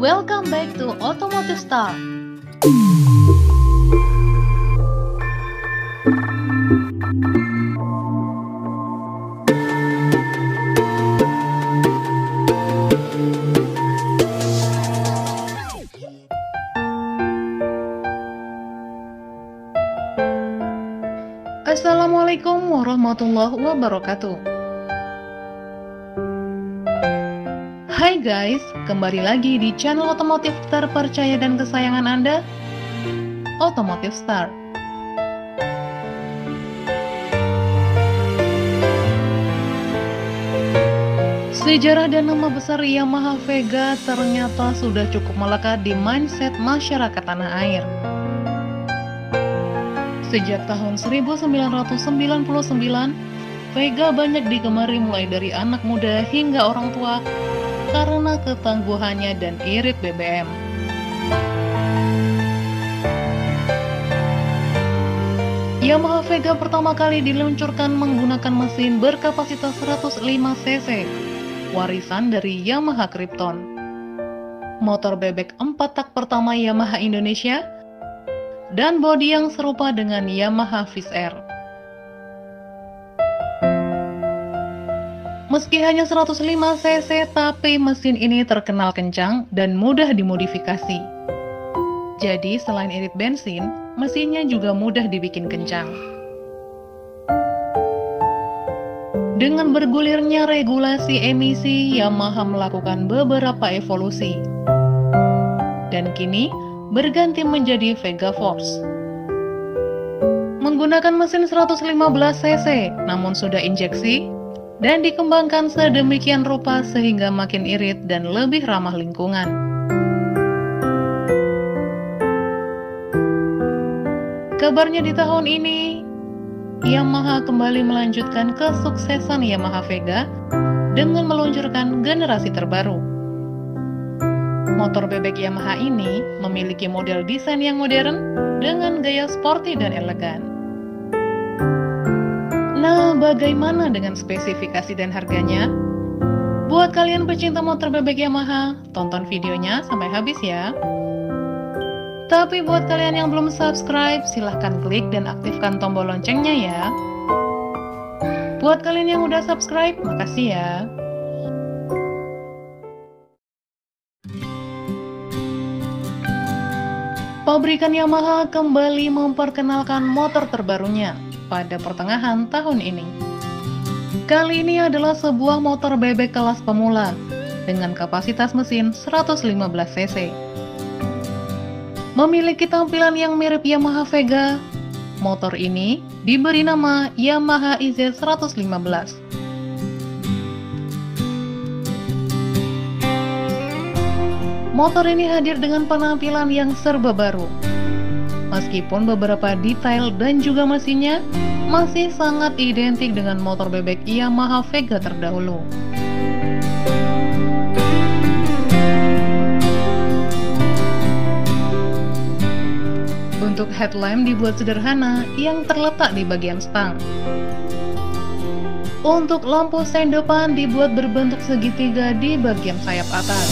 Welcome back to Automotive Star. Assalamualaikum warahmatullahi wabarakatuh. Hai guys, kembali lagi di channel otomotif terpercaya dan kesayangan Anda, Automotive Star. Sejarah dan nama besar Yamaha Vega ternyata sudah cukup melekat di mindset masyarakat tanah air. Sejak tahun 1999, Vega banyak digemari mulai dari anak muda hingga orang tua karena ketangguhannya dan irit BBM. Yamaha Vega pertama kali diluncurkan menggunakan mesin berkapasitas 105 cc, warisan dari Yamaha Krypton. Motor bebek 4 tak pertama Yamaha Indonesia, dan bodi yang serupa dengan Yamaha Viz Air. Meski hanya 105 cc, tapi mesin ini terkenal kencang dan mudah dimodifikasi. Jadi selain irit bensin, mesinnya juga mudah dibikin kencang. Dengan bergulirnya regulasi emisi, Yamaha melakukan beberapa evolusi. Dan kini berganti menjadi Vega Force. Menggunakan mesin 115 cc, namun sudah injeksi, dan dikembangkan sedemikian rupa sehingga makin irit dan lebih ramah lingkungan. Kabarnya di tahun ini, Yamaha kembali melanjutkan kesuksesan Yamaha Vega dengan meluncurkan generasi terbaru. Motor bebek Yamaha ini memiliki model desain yang modern dengan gaya sporty dan elegan. Nah, bagaimana dengan spesifikasi dan harganya? Buat kalian pecinta motor bebek Yamaha, tonton videonya sampai habis ya. Tapi buat kalian yang belum subscribe, silahkan klik dan aktifkan tombol loncengnya ya. Buat kalian yang udah subscribe, makasih ya. Pabrikan Yamaha kembali memperkenalkan motor terbarunya pada pertengahan tahun ini. Kali ini adalah sebuah motor bebek kelas pemula dengan kapasitas mesin 115 cc. Memiliki tampilan yang mirip Yamaha Vega, motor ini diberi nama Yamaha IZ115. Motor ini hadir dengan penampilan yang serba baru. Meskipun beberapa detail dan juga mesinnya masih sangat identik dengan motor bebek Yamaha Vega terdahulu. Untuk headlamp dibuat sederhana yang terletak di bagian stang. Untuk lampu sen depan dibuat berbentuk segitiga di bagian sayap atas.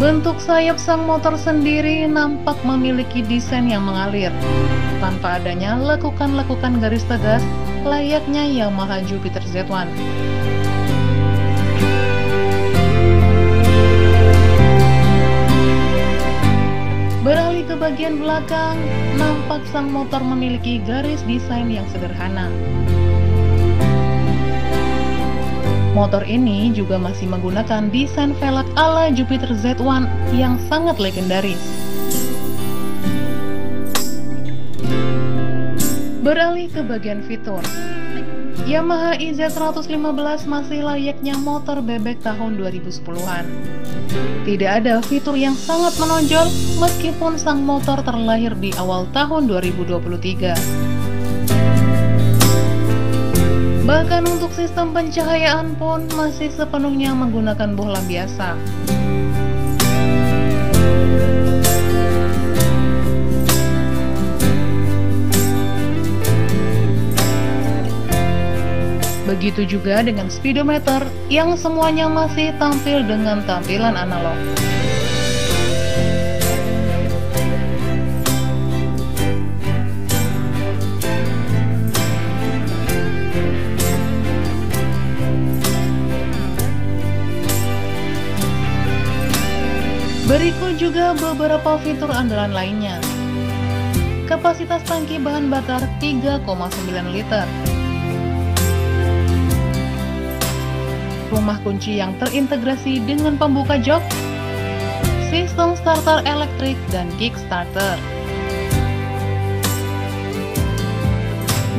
Bentuk sayap sang motor sendiri nampak memiliki desain yang mengalir, tanpa adanya lekukan-lekukan garis tegas layaknya Yamaha Jupiter Z1. Beralih ke bagian belakang, nampak sang motor memiliki garis desain yang sederhana. Motor ini juga masih menggunakan desain velg ala Jupiter Z1 yang sangat legendaris. Beralih ke bagian fitur, Yamaha IZ115 masih layaknya motor bebek tahun 2010-an. Tidak ada fitur yang sangat menonjol meskipun sang motor terlahir di awal tahun 2023. Bahkan untuk sistem pencahayaan pun masih sepenuhnya menggunakan bohlam biasa. Begitu juga dengan speedometer yang semuanya masih tampil dengan tampilan analog. Berikut juga beberapa fitur andalan lainnya. Kapasitas tangki bahan bakar 3,9 liter. Rumah kunci yang terintegrasi dengan pembuka jok, sistem starter elektrik dan kickstarter.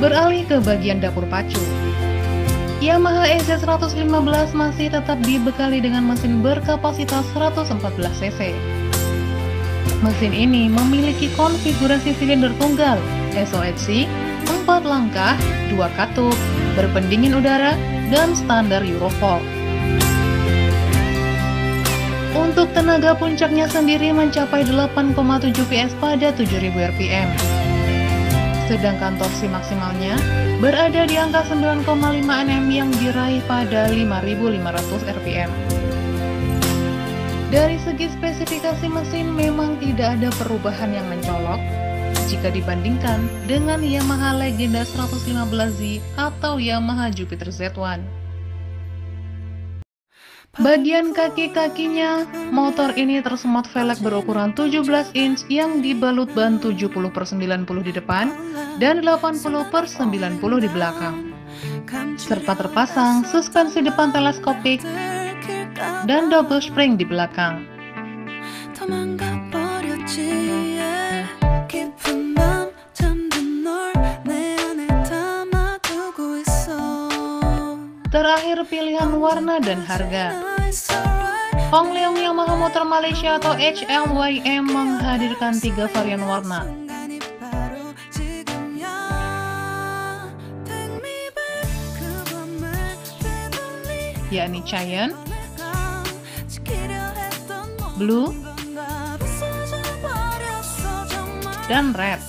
Beralih ke bagian dapur pacu. Yamaha EZ115 masih tetap dibekali dengan mesin berkapasitas 114 cc. Mesin ini memiliki konfigurasi silinder tunggal, SOHC, 4 langkah, 2 katup, berpendingin udara, dan standar Euro 4. Untuk tenaga puncaknya sendiri mencapai 8,7 PS pada 7000 rpm. Sedangkan torsi maksimalnya berada di angka 9,5 Nm yang diraih pada 5500 rpm. Dari segi spesifikasi mesin memang tidak ada perubahan yang mencolok jika dibandingkan dengan Yamaha Legenda 115Z atau Yamaha Jupiter Z1. Bagian kaki-kakinya, motor ini tersemat velg berukuran 17 inch yang dibalut ban 70/90 di depan dan 80/90 di belakang, serta terpasang suspensi depan teleskopik dan double spring di belakang. Terakhir pilihan warna dan harga. Hong Leong Yamaha Motor Malaysia atau HLYM menghadirkan 3 varian warna, yakni Cyan, Blue, dan Red.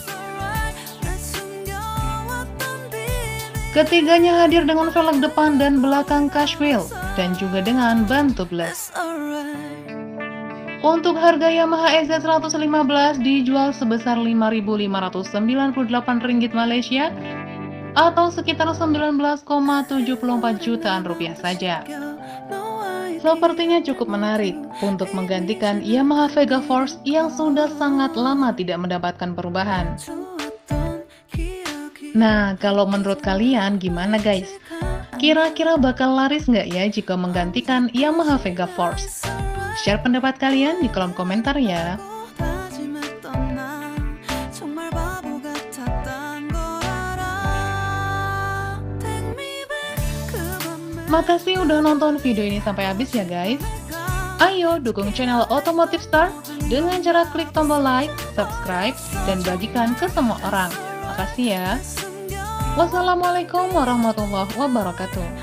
Ketiganya hadir dengan velg depan dan belakang cashwheel dan juga dengan ban tubeless. Untuk harga Yamaha EZ115 dijual sebesar Rp5.598 Malaysia atau sekitar 19,74 jutaan rupiah saja. Sepertinya cukup menarik untuk menggantikan Yamaha Vega Force yang sudah sangat lama tidak mendapatkan perubahan. Nah, kalau menurut kalian gimana guys? Kira-kira bakal laris nggak ya jika menggantikan Yamaha Vega Force? Share pendapat kalian di kolom komentar ya. Makasih udah nonton video ini sampai habis ya guys. Ayo dukung channel Otomotif Star dengan cara klik tombol like, subscribe, dan bagikan ke semua orang. Makasih ya. Wassalamualaikum warahmatullahi wabarakatuh.